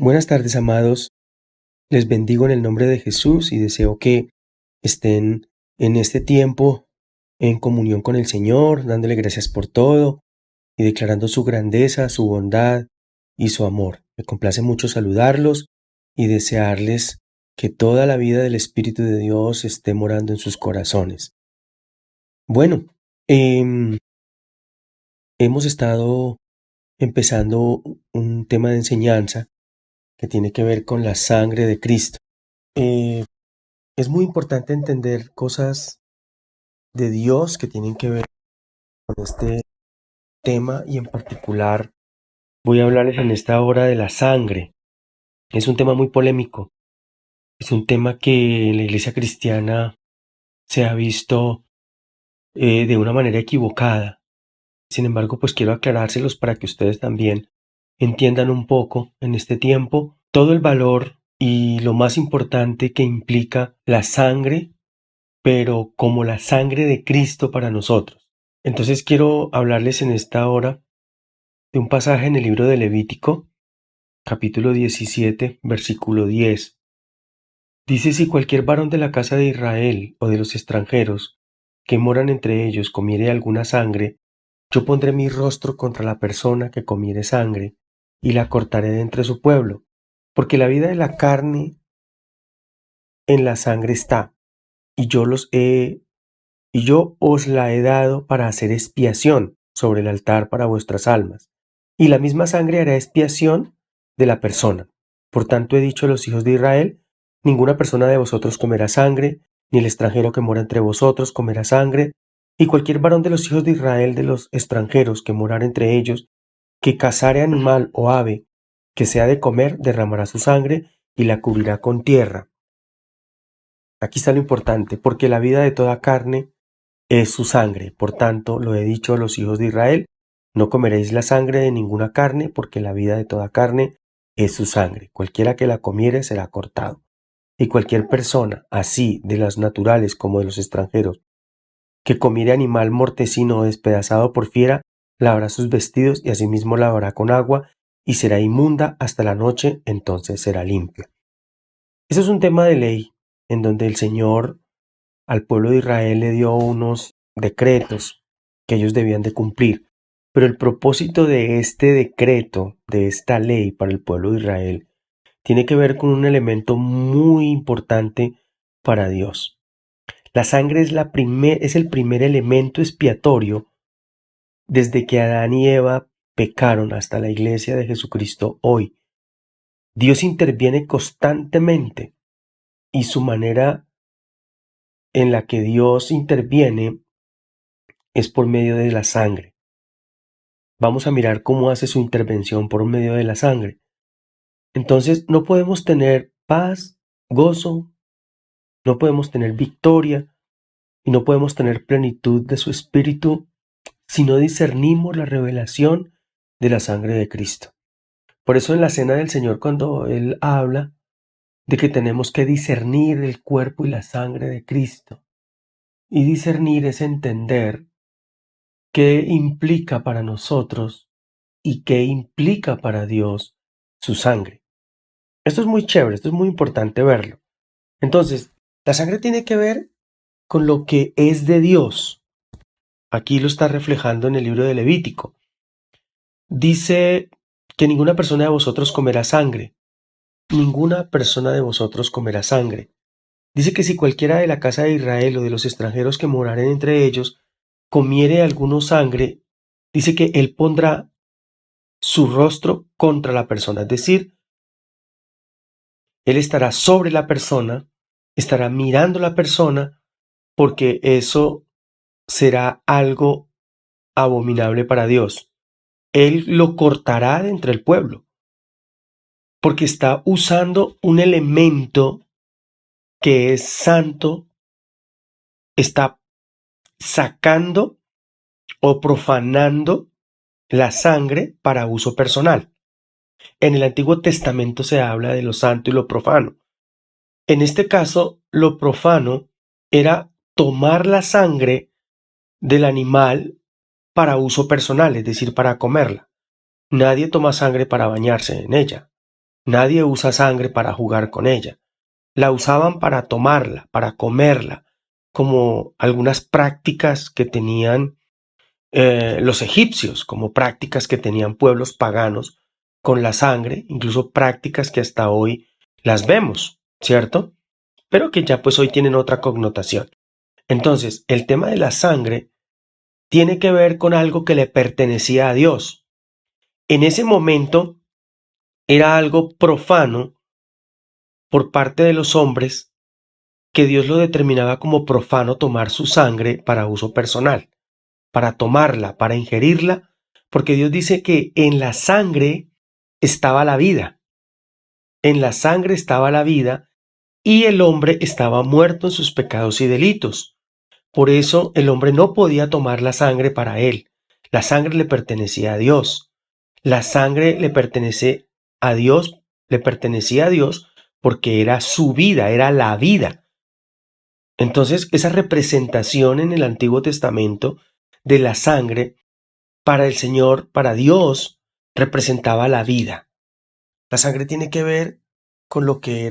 Buenas tardes, amados. Les bendigo en el nombre de Jesús y deseo que estén en este tiempo en comunión con el Señor, dándole gracias por todo y declarando su grandeza, su bondad y su amor. Me complace mucho saludarlos y desearles que toda la vida del Espíritu de Dios esté morando en sus corazones. Bueno, hemos estado empezando un tema de enseñanza que tiene que ver con la sangre de Cristo. Eh, Es muy importante entender cosas de Dios que tienen que ver con este tema y en particular voy a hablarles en esta hora de la sangre. Es un tema muy polémico, es un tema que en la iglesia cristiana se ha visto de una manera equivocada. Sin embargo, pues quiero aclarárselos para que ustedes también entiendan un poco en este tiempo todo el valor y lo más importante que implica la sangre, pero como la sangre de Cristo para nosotros. Entonces quiero hablarles en esta hora de un pasaje en el libro de Levítico, capítulo 17, versículo 10. Dice: si cualquier varón de la casa de Israel o de los extranjeros que moran entre ellos comiere alguna sangre, yo pondré mi rostro contra la persona que comiere sangre y la cortaré de entre su pueblo, porque la vida de la carne en la sangre está, y yo os la he dado para hacer expiación sobre el altar para vuestras almas, y la misma sangre hará expiación de la persona. Por tanto he dicho a los hijos de Israel: ninguna persona de vosotros comerá sangre, ni el extranjero que mora entre vosotros comerá sangre, y cualquier varón de los hijos de Israel de los extranjeros que morare entre ellos, que cazare animal o ave que sea de comer, derramará su sangre y la cubrirá con tierra. Aquí está lo importante, porque la vida de toda carne es su sangre. Por tanto, lo he dicho a los hijos de Israel: no comeréis la sangre de ninguna carne, porque la vida de toda carne es su sangre. Cualquiera que la comiere será cortado. Y cualquier persona, así de las naturales como de los extranjeros, que comiere animal mortecino o despedazado por fiera, lavará sus vestidos y asimismo lavará con agua, y será inmunda hasta la noche, entonces será limpia. Eso es un tema de ley, en donde el Señor al pueblo de Israel le dio unos decretos que ellos debían de cumplir. Pero el propósito de este decreto, de esta ley para el pueblo de Israel, tiene que ver con un elemento muy importante para Dios. La sangre es el primer elemento expiatorio desde que Adán y Eva pecaron hasta la iglesia de Jesucristo hoy. Dios interviene constantemente y su manera en la que Dios interviene es por medio de la sangre. Vamos a mirar cómo hace su intervención por medio de la sangre. Entonces no podemos tener paz, gozo, no podemos tener victoria y no podemos tener plenitud de su espíritu si no discernimos la revelación de la sangre de Cristo. Por eso en la cena del Señor, cuando Él habla de que tenemos que discernir el cuerpo y la sangre de Cristo, y discernir es entender qué implica para nosotros y qué implica para Dios su sangre. Esto es muy chévere, esto es muy importante verlo. Entonces, la sangre tiene que ver con lo que es de Dios. Aquí lo está reflejando en el libro de Levítico. Dice que ninguna persona de vosotros comerá sangre. Ninguna persona de vosotros comerá sangre. Dice que si cualquiera de la casa de Israel o de los extranjeros que moraren entre ellos comiere alguno sangre, dice que él pondrá su rostro contra la persona, es decir, él estará sobre la persona, estará mirando a la persona, porque eso será algo abominable para Dios. Él lo cortará de entre el pueblo, porque está usando un elemento que es santo, está sacando o profanando la sangre para uso personal. En el Antiguo Testamento se habla de lo santo y lo profano. En este caso, lo profano era tomar la sangre del animal para uso personal, es decir, para comerla. Nadie toma sangre para bañarse en ella. Nadie usa sangre para jugar con ella. La usaban para tomarla, para comerla, como algunas prácticas que tenían los egipcios, como prácticas que tenían pueblos paganos con la sangre, incluso prácticas que hasta hoy las vemos, ¿cierto? Pero que ya pues hoy tienen otra connotación. Entonces, el tema de la sangre tiene que ver con algo que le pertenecía a Dios. En ese momento era algo profano por parte de los hombres, que Dios lo determinaba como profano tomar su sangre para uso personal, para tomarla, para ingerirla, porque Dios dice que en la sangre estaba la vida, en la sangre estaba la vida y el hombre estaba muerto en sus pecados y delitos. Por eso el hombre no podía tomar la sangre para él. La sangre le pertenecía a Dios. La sangre le pertenecía a Dios porque era su vida, era la vida. Entonces, esa representación en el Antiguo Testamento de la sangre para el Señor, para Dios, representaba la vida. La sangre tiene que ver con lo que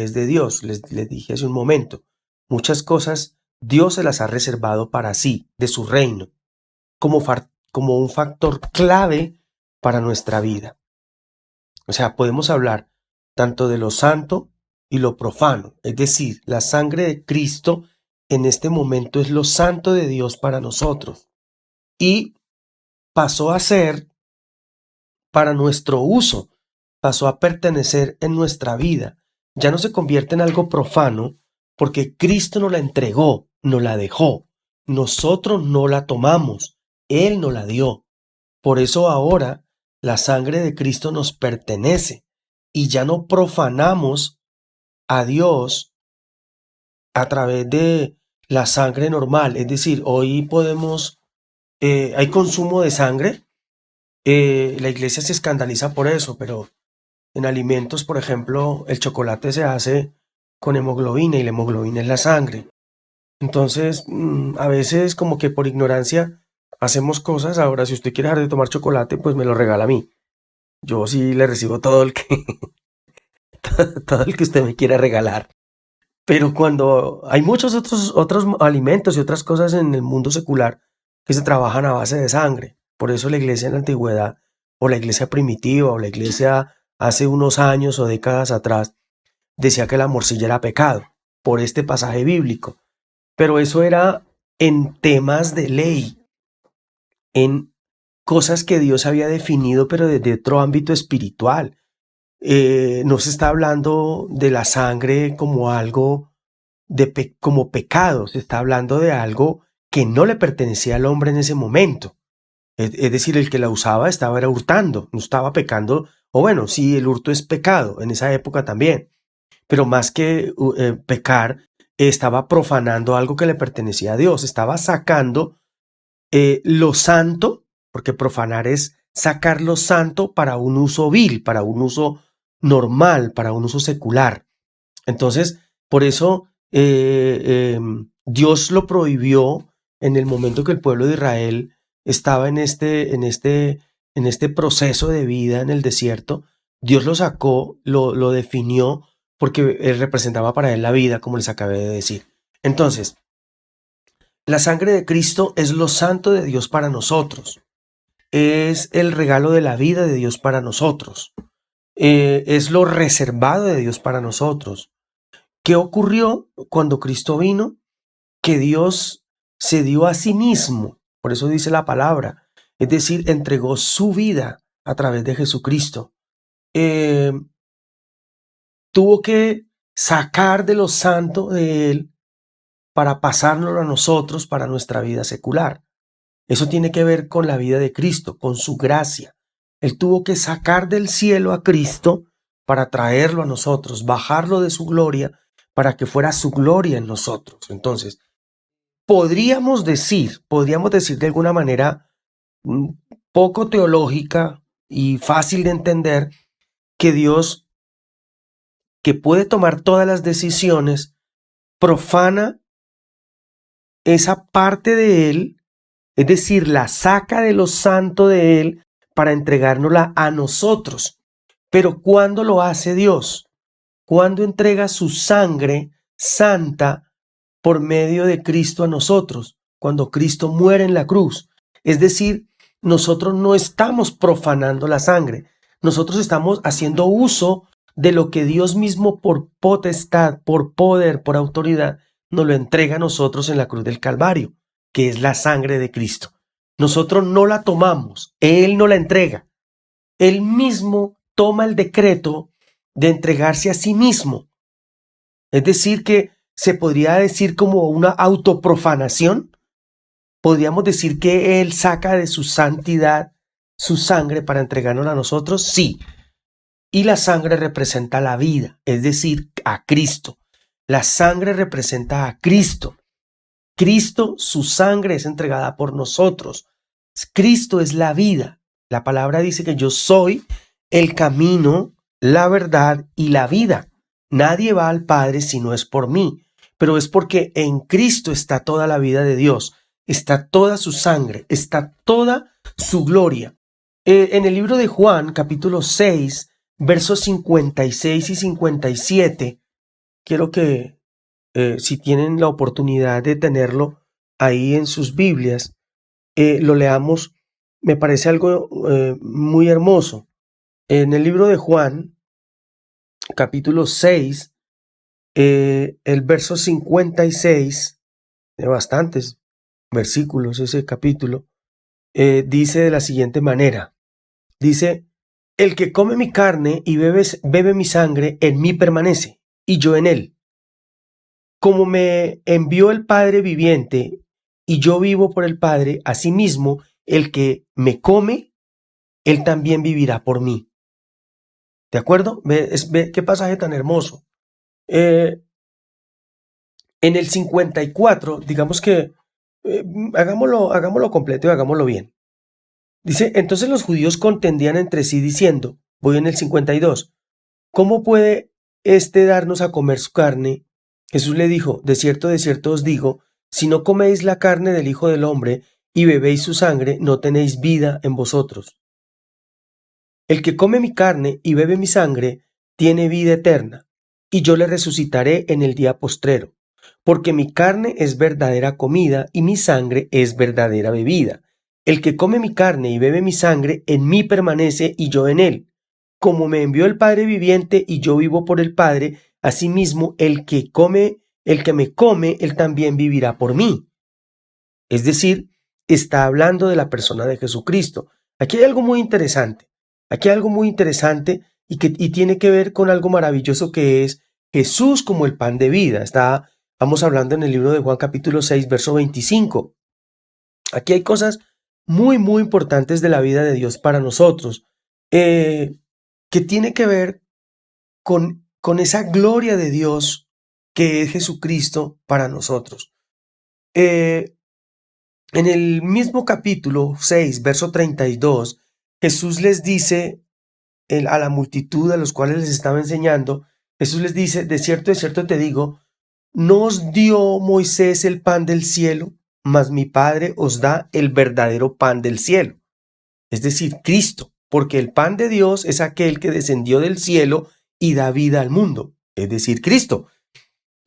es de Dios. Les dije hace un momento, muchas cosas Dios se las ha reservado para sí, de su reino, como un factor clave para nuestra vida. O sea, podemos hablar tanto de lo santo y lo profano. Es decir, la sangre de Cristo en este momento es lo santo de Dios para nosotros. Y pasó a ser para nuestro uso, pasó a pertenecer en nuestra vida. Ya no se convierte en algo profano porque Cristo nos la entregó, nos la dejó. Nosotros no la tomamos, Él nos la dio. Por eso ahora la sangre de Cristo nos pertenece y ya no profanamos a Dios a través de la sangre normal. Es decir, hoy hay consumo de sangre. La iglesia se escandaliza por eso, pero en alimentos, por ejemplo, el chocolate se hace con hemoglobina y la hemoglobina es la sangre. Entonces, a veces como que por ignorancia hacemos cosas. Ahora, si usted quiere dejar de tomar chocolate, pues me lo regala a mí. Yo sí le recibo todo el que, todo el que usted me quiera regalar. Pero cuando hay muchos otros alimentos y otras cosas en el mundo secular que se trabajan a base de sangre. Por eso la iglesia en la antigüedad, o la iglesia primitiva, o la iglesia hace unos años o décadas atrás, decía que la morcilla era pecado, por este pasaje bíblico. Pero eso era en temas de ley, en cosas que Dios había definido, pero desde otro ámbito espiritual. No se está hablando de la sangre como algo como pecado, se está hablando de algo que no le pertenecía al hombre en ese momento. Es decir, el que la usaba era hurtando, no estaba pecando, o bueno, sí, el hurto es pecado en esa época también, pero más que pecar, estaba profanando algo que le pertenecía a Dios, estaba sacando lo santo, porque profanar es sacar lo santo para un uso vil, para un uso normal, para un uso secular. Entonces, por eso Dios lo prohibió en el momento que el pueblo de Israel estaba en este proceso de vida en el desierto. Dios lo sacó, lo definió, porque él representaba para él la vida, como les acabé de decir. Entonces, la sangre de Cristo es lo santo de Dios para nosotros. Es el regalo de la vida de Dios para nosotros. Es lo reservado de Dios para nosotros. ¿Qué ocurrió cuando Cristo vino? Que Dios se dio a sí mismo, por eso dice la palabra, es decir, entregó su vida a través de Jesucristo. Tuvo que sacar de lo santo de Él para pasárnoslo a nosotros para nuestra vida secular. Eso tiene que ver con la vida de Cristo, con su gracia. Él tuvo que sacar del cielo a Cristo para traerlo a nosotros, bajarlo de su gloria para que fuera su gloria en nosotros. Entonces, podríamos decir de alguna manera poco teológica y fácil de entender, que Dios, que puede tomar todas las decisiones, profana esa parte de Él, es decir, la saca de lo santo de Él para entregárnosla a nosotros. Pero ¿cuándo lo hace Dios? Cuando entrega su sangre santa por medio de Cristo a nosotros, cuando Cristo muere en la cruz. Es decir, nosotros no estamos profanando la sangre, nosotros estamos haciendo uso de lo que Dios mismo por potestad, por poder, por autoridad, nos lo entrega a nosotros en la cruz del Calvario, que es la sangre de Cristo. Nosotros no la tomamos, Él no la entrega. Él mismo toma el decreto de entregarse a sí mismo. Es decir, que se podría decir como una autoprofanación. ¿Podríamos decir que Él saca de su santidad su sangre para entregárnosla a nosotros? Sí. Y la sangre representa la vida, es decir, a Cristo. La sangre representa a Cristo. Cristo, su sangre es entregada por nosotros. Cristo es la vida. La palabra dice que yo soy el camino, la verdad y la vida. Nadie va al Padre si no es por mí, pero es porque en Cristo está toda la vida de Dios, está toda su sangre, está toda su gloria. En el libro de Juan, capítulo 6, versos 56 y 57, quiero que si tienen la oportunidad de tenerlo ahí en sus Biblias, lo leamos. Me parece algo muy hermoso. En el libro de Juan, capítulo 6, el verso 56, de bastantes versículos ese capítulo, dice de la siguiente manera. Dice, el que come mi carne y bebe mi sangre, en mí permanece, y yo en él. Como me envió el Padre viviente, y yo vivo por el Padre, asimismo, el que me come, él también vivirá por mí. ¿De acuerdo? Ve qué pasaje tan hermoso. En el 54, digamos que hagámoslo completo y hagámoslo bien. Dice, entonces los judíos contendían entre sí diciendo, voy en el 52, ¿cómo puede éste darnos a comer su carne? Jesús le dijo, de cierto os digo, si no coméis la carne del Hijo del Hombre y bebéis su sangre, no tenéis vida en vosotros. El que come mi carne y bebe mi sangre, tiene vida eterna, y yo le resucitaré en el día postrero, porque mi carne es verdadera comida y mi sangre es verdadera bebida. El que come mi carne y bebe mi sangre, en mí permanece y yo en él. Como me envió el Padre viviente y yo vivo por el Padre, asimismo el que me come, él también vivirá por mí. Es decir, está hablando de la persona de Jesucristo. Aquí hay algo muy interesante. Aquí hay algo muy interesante y tiene que ver con algo maravilloso que es Jesús como el pan de vida. Vamos hablando en el libro de Juan capítulo 6, verso 25. Aquí hay cosas muy, muy importantes de la vida de Dios para nosotros, que tiene que ver con esa gloria de Dios que es Jesucristo para nosotros. En el mismo capítulo 6, verso 32, Jesús les dice a la multitud a los cuales les estaba enseñando, Jesús les dice, de cierto te digo, ¿no os dio Moisés el pan del cielo? Mas mi Padre os da el verdadero pan del cielo. Es decir, Cristo, porque el pan de Dios es aquel que descendió del cielo y da vida al mundo, es decir, Cristo.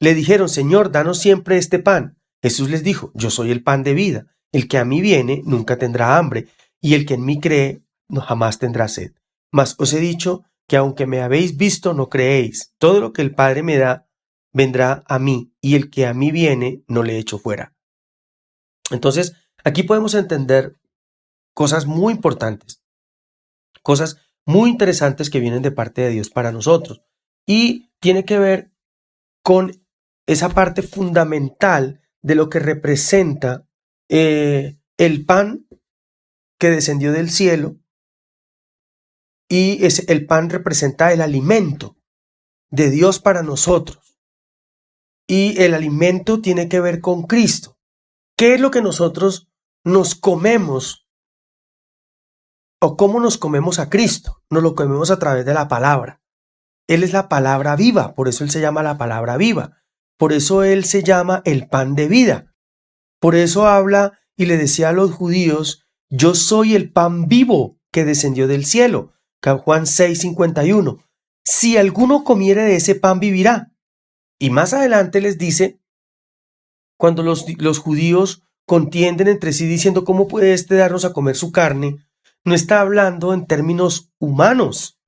Le dijeron, Señor, danos siempre este pan. Jesús les dijo, yo soy el pan de vida. El que a mí viene nunca tendrá hambre, y el que en mí cree no jamás tendrá sed. Mas os he dicho que aunque me habéis visto, no creéis. Todo lo que el Padre me da, vendrá a mí, y el que a mí viene, no le echo fuera. Entonces, aquí podemos entender cosas muy importantes, cosas muy interesantes que vienen de parte de Dios para nosotros. Y tiene que ver con esa parte fundamental de lo que representa el pan que descendió del cielo, y el pan representa el alimento de Dios para nosotros. Y el alimento tiene que ver con Cristo. ¿Qué es lo que nosotros nos comemos? ¿O cómo nos comemos a Cristo? Nos lo comemos a través de la palabra. Él es la palabra viva, por eso Él se llama la palabra viva. Por eso Él se llama el pan de vida. Por eso habla y le decía a los judíos, yo soy el pan vivo que descendió del cielo. Juan 6:51. Si alguno comiere de ese pan vivirá. Y más adelante les dice, cuando los judíos contienden entre sí diciendo cómo puede darnos a comer su carne, no está hablando en términos humanos.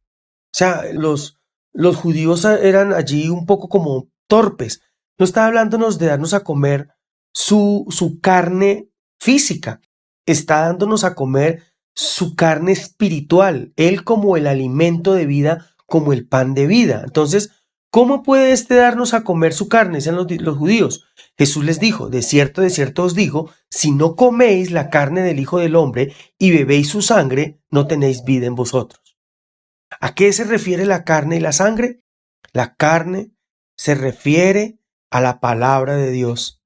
O sea, los judíos eran allí un poco como torpes. No está hablándonos de darnos a comer su carne física. Está dándonos a comer su carne espiritual. Él como el alimento de vida, como el pan de vida. Entonces, ¿cómo puede darnos a comer su carne? Dicen los judíos. Jesús les dijo, de cierto os digo, si no coméis la carne del Hijo del Hombre y bebéis su sangre, no tenéis vida en vosotros. ¿A qué se refiere la carne y la sangre? La carne se refiere a la palabra de Dios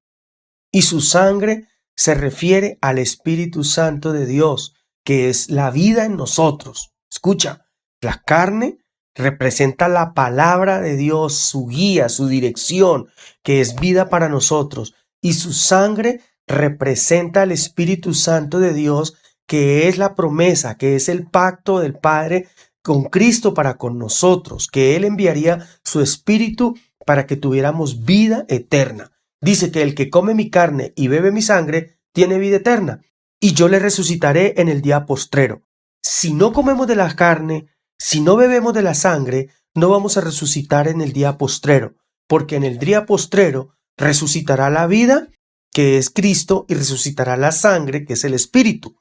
y su sangre se refiere al Espíritu Santo de Dios, que es la vida en nosotros. Escucha, la carne representa la palabra de Dios, su guía, su dirección, que es vida para nosotros, y su sangre representa al Espíritu Santo de Dios, que es la promesa, que es el pacto del Padre con Cristo para con nosotros, que Él enviaría su Espíritu para que tuviéramos vida eterna. Dice que el que come mi carne y bebe mi sangre tiene vida eterna, y yo le resucitaré en el día postrero. Si no comemos de la carne, si no bebemos de la sangre, no vamos a resucitar en el día postrero, porque en el día postrero resucitará la vida, que es Cristo, y resucitará la sangre, que es el Espíritu.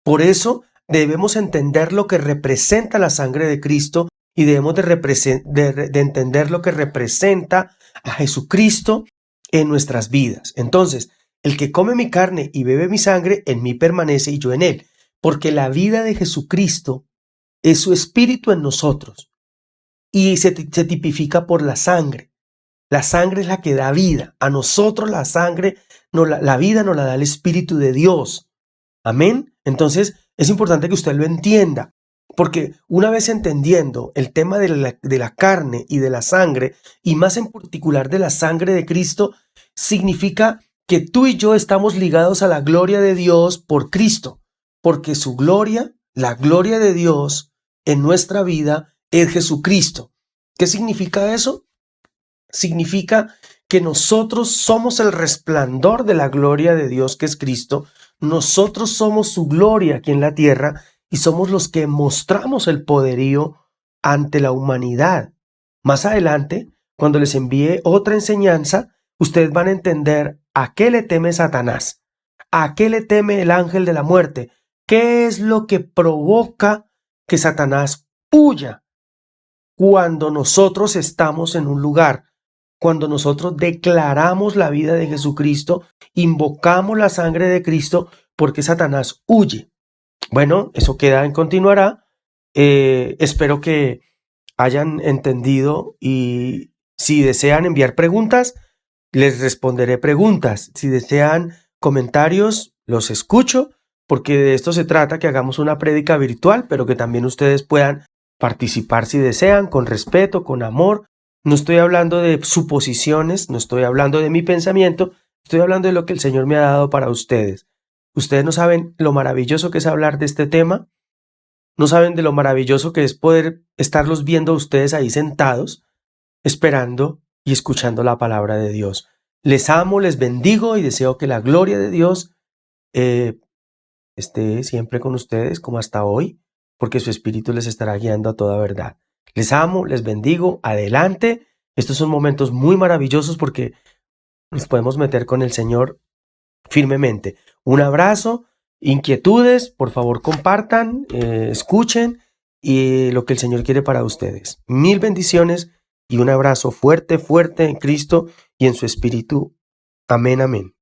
Por eso debemos entender lo que representa la sangre de Cristo y debemos de entender lo que representa a Jesucristo en nuestras vidas. Entonces, el que come mi carne y bebe mi sangre, en mí permanece y yo en él, porque la vida de Jesucristo es su espíritu en nosotros y se tipifica por la sangre. La sangre es la que da vida. A nosotros la sangre, la vida nos la da el Espíritu de Dios. Amén. Entonces es importante que usted lo entienda, porque una vez entendiendo el tema de la carne y de la sangre, y más en particular de la sangre de Cristo, significa que tú y yo estamos ligados a la gloria de Dios por Cristo, porque su gloria, la gloria de Dios en nuestra vida es Jesucristo. ¿Qué significa eso? Significa que nosotros somos el resplandor de la gloria de Dios, que es Cristo. Nosotros somos su gloria aquí en la tierra y somos los que mostramos el poderío ante la humanidad. Más adelante, cuando les envíe otra enseñanza, ustedes van a entender a qué le teme Satanás, a qué le teme el ángel de la muerte, qué es lo que provoca que Satanás huya cuando nosotros estamos en un lugar. Cuando nosotros declaramos la vida de Jesucristo, invocamos la sangre de Cristo, porque Satanás huye. Bueno, eso queda en continuará. Espero que hayan entendido y si desean enviar preguntas, les responderé preguntas. Si desean comentarios, los escucho, porque de esto se trata, que hagamos una prédica virtual, pero que también ustedes puedan participar si desean, con respeto, con amor. No estoy hablando de suposiciones, no estoy hablando de mi pensamiento, estoy hablando de lo que el Señor me ha dado para ustedes. Ustedes no saben lo maravilloso que es hablar de este tema, no saben de lo maravilloso que es poder estarlos viendo a ustedes ahí sentados, esperando y escuchando la palabra de Dios. Les amo, les bendigo y deseo que la gloria de Dios esté siempre con ustedes como hasta hoy, porque su Espíritu les estará guiando a toda verdad. Les amo, les bendigo, adelante. Estos son momentos muy maravillosos porque nos podemos meter con el Señor firmemente. Un abrazo, inquietudes, por favor compartan, escuchen y lo que el Señor quiere para ustedes. Mil bendiciones y un abrazo fuerte, fuerte en Cristo y en su Espíritu. Amén, amén.